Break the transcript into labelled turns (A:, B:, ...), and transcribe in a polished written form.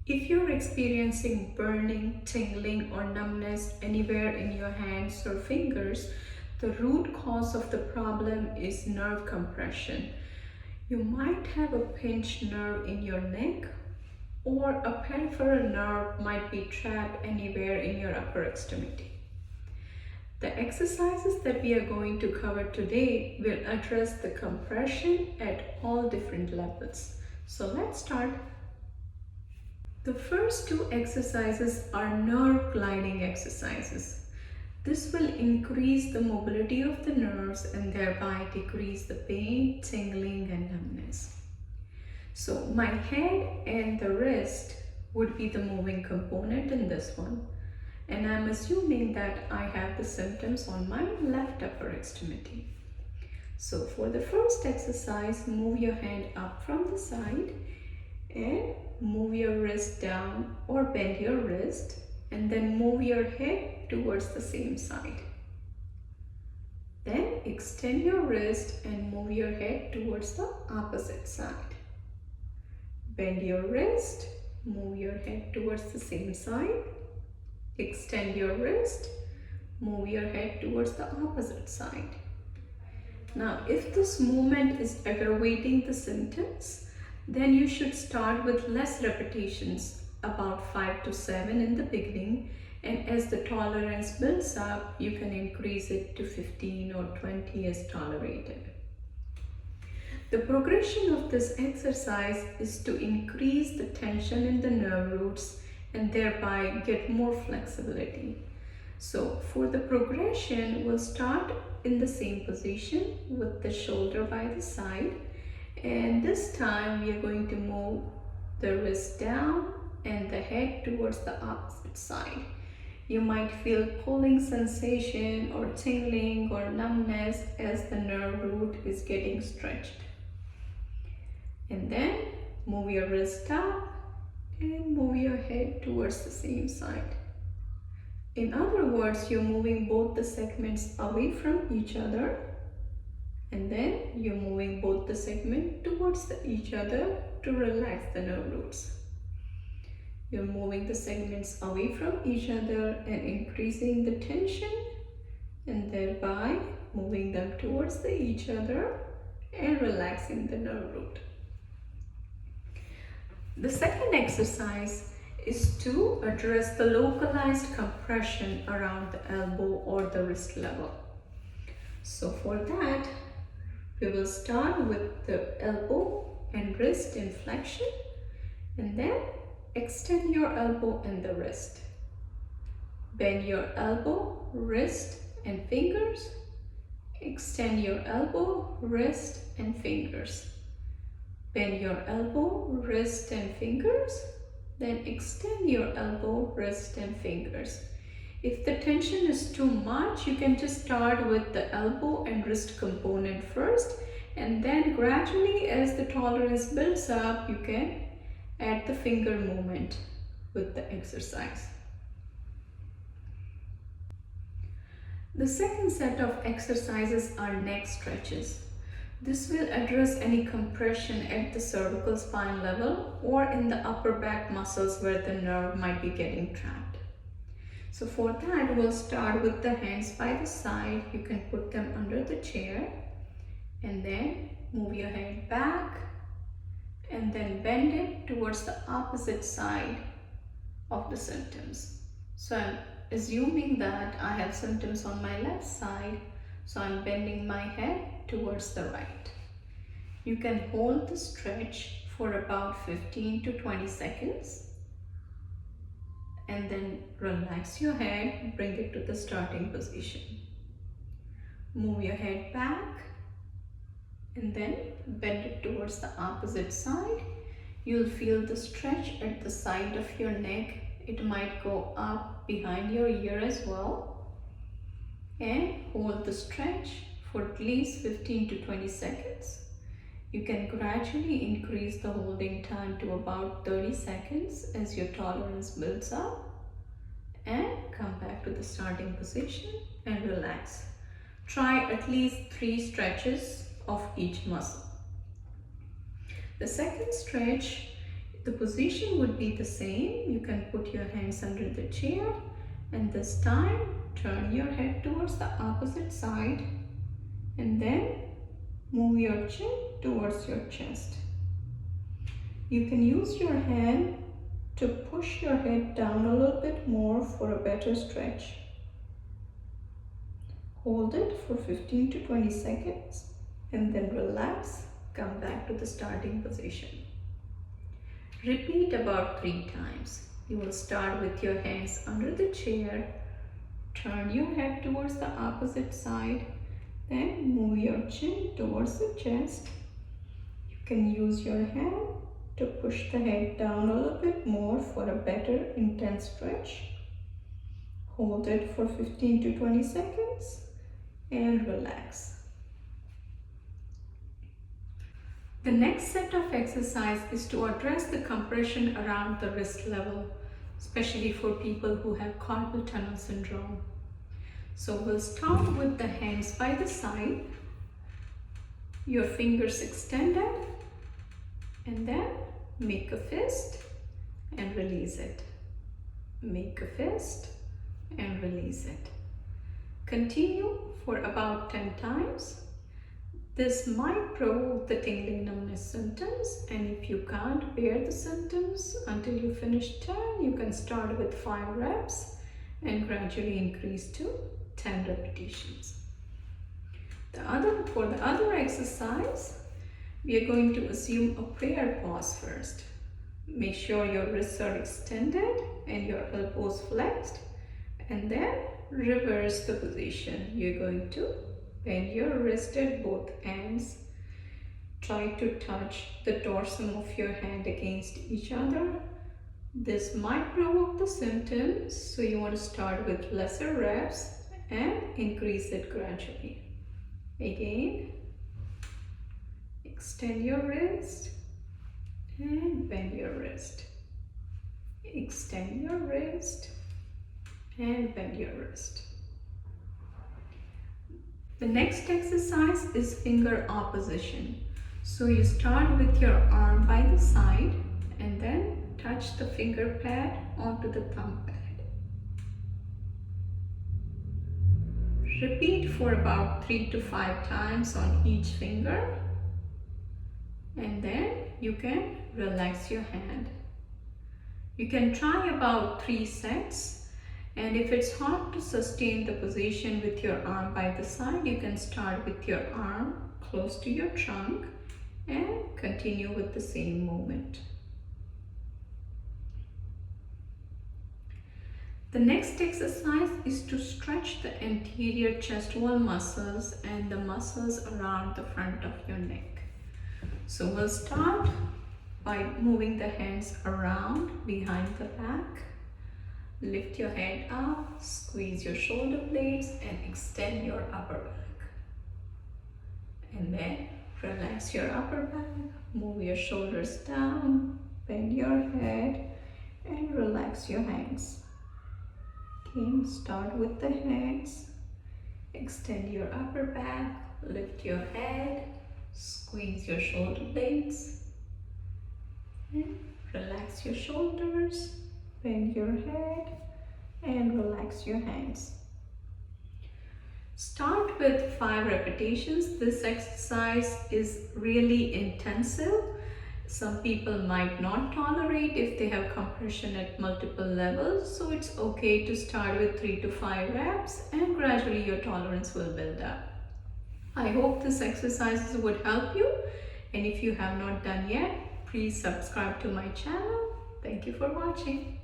A: If you're experiencing burning, tingling, or numbness anywhere in your hands or fingers, the root cause of the problem is nerve compression. You might have a pinched nerve in your neck, or a peripheral nerve might be trapped anywhere in your upper extremity. The exercises that we are going to cover today will address the compression at all different levels. So let's start. The first two exercises are nerve gliding exercises. This will increase the mobility of the nerves and thereby decrease the pain, tingling, and numbness. So my head and the wrist would be the moving component in this one. And I'm assuming that I have the symptoms on my left upper extremity. So for the first exercise, move your hand up from the side and move your wrist down or bend your wrist, and then move your head towards the same side. Then extend your wrist and move your head towards the opposite side. Bend your wrist, move your head towards the same side. Extend your wrist, move your head towards the opposite side. Now, if this movement is aggravating the symptoms, then you should start with less repetitions, about 5 to 7 in the beginning, and as the tolerance builds up, you can increase it to 15 or 20 as tolerated. The progression of this exercise is to increase the tension in the nerve roots and thereby get more flexibility. So for the progression, we'll start in the same position with the shoulder by the side, and this time we are going to move the wrist down and the head towards the opposite side. You might feel pulling sensation or tingling or numbness as the nerve root is getting stretched. And then move your wrist up and move your head towards the same side. In other words, you're moving both the segments away from each other, and then you're moving both the segments towards each other to relax the nerve roots. You're moving the segments away from each other and increasing the tension, and thereby moving them towards each other and relaxing the nerve root. The second exercise is to address the localized compression around the elbow or the wrist level. So for that, we will start with the elbow and wrist in flexion, and then extend your elbow and the wrist. Bend your elbow, wrist, and fingers. Extend your elbow, wrist, and fingers. Bend your elbow, wrist, and fingers. Then extend your elbow, wrist, and fingers. If the tension is too much, you can just start with the elbow and wrist component first, and then gradually as the tolerance builds up, you can add the finger movement with the exercise. The second set of exercises are neck stretches. This will address any compression at the cervical spine level or in the upper back muscles where the nerve might be getting trapped. So for that, we'll start with the hands by the side. You can put them under the chair and then move your head back and then bend it towards the opposite side of the symptoms. So I'm assuming that I have symptoms on my left side, so I'm bending my head towards the right. You can hold the stretch for about 15 to 20 seconds and then relax your head, bring it to the starting position. Move your head back and then bend it towards the opposite side. You'll feel the stretch at the side of your neck. It might go up behind your ear as well. And hold the stretch for at least 15 to 20 seconds. You can gradually increase the holding time to about 30 seconds as your tolerance builds up, and come back to the starting position and relax. Try at least 3 stretches of each muscle. The second stretch The position would be the same. You can put your hands under the chair and this time turn your head towards the opposite side and then move your chin towards your chest. You can use your hand to push your head down a little bit more for a better stretch. Hold it for 15 to 20 seconds and then relax. Come back to the starting position. Repeat about 3 times. You will start with your hands under the chair. Turn your head towards the opposite side. Then move your chin towards the chest. You can use your hand to push the head down a little bit more for a better intense stretch. Hold it for 15 to 20 seconds and relax. The next set of exercise is to address the compression around the wrist level, especially for people who have carpal tunnel syndrome. So we'll start with the hands by the side, your fingers extended, and then make a fist and release it. Make a fist and release it. Continue for about 10 times. This might provoke the tingling numbness symptoms, and if you can't bear the symptoms until you finish 10, you can start with 5 reps and gradually increase to 10 repetitions. For the other exercise, we are going to assume a prayer pause first. Make sure your wrists are extended and your elbows flexed, and then reverse the position. You're going to bend your wrist at both ends. Try to touch the dorsum of your hand against each other. This might provoke the symptoms, so you want to start with lesser reps and increase it gradually. Again, extend your wrist and bend your wrist. Extend your wrist and bend your wrist. The next exercise is finger opposition. So you start with your arm by the side and then touch the finger pad onto the thumb pad. Repeat for about 3 to 5 times on each finger, and then you can relax your hand. You can try about 3 sets. And if it's hard to sustain the position with your arm by the side, you can start with your arm close to your trunk and continue with the same movement. The next exercise is to stretch the anterior chest wall muscles and the muscles around the front of your neck. So we'll start by moving the hands around behind the back. Lift your head up, squeeze your shoulder blades and extend your upper back. And then relax your upper back, move your shoulders down, bend your head and relax your hands. Again, start with the hands, extend your upper back, lift your head, squeeze your shoulder blades and relax your shoulders. Bend your head and relax your hands. Start with 5 repetitions. This exercise is really intensive. Some people might not tolerate if they have compression at multiple levels, so it's okay to start with 3 to 5 reps and gradually your tolerance will build up. I hope this exercises would help you, and if you have not done yet, please subscribe to my channel. Thank you for watching.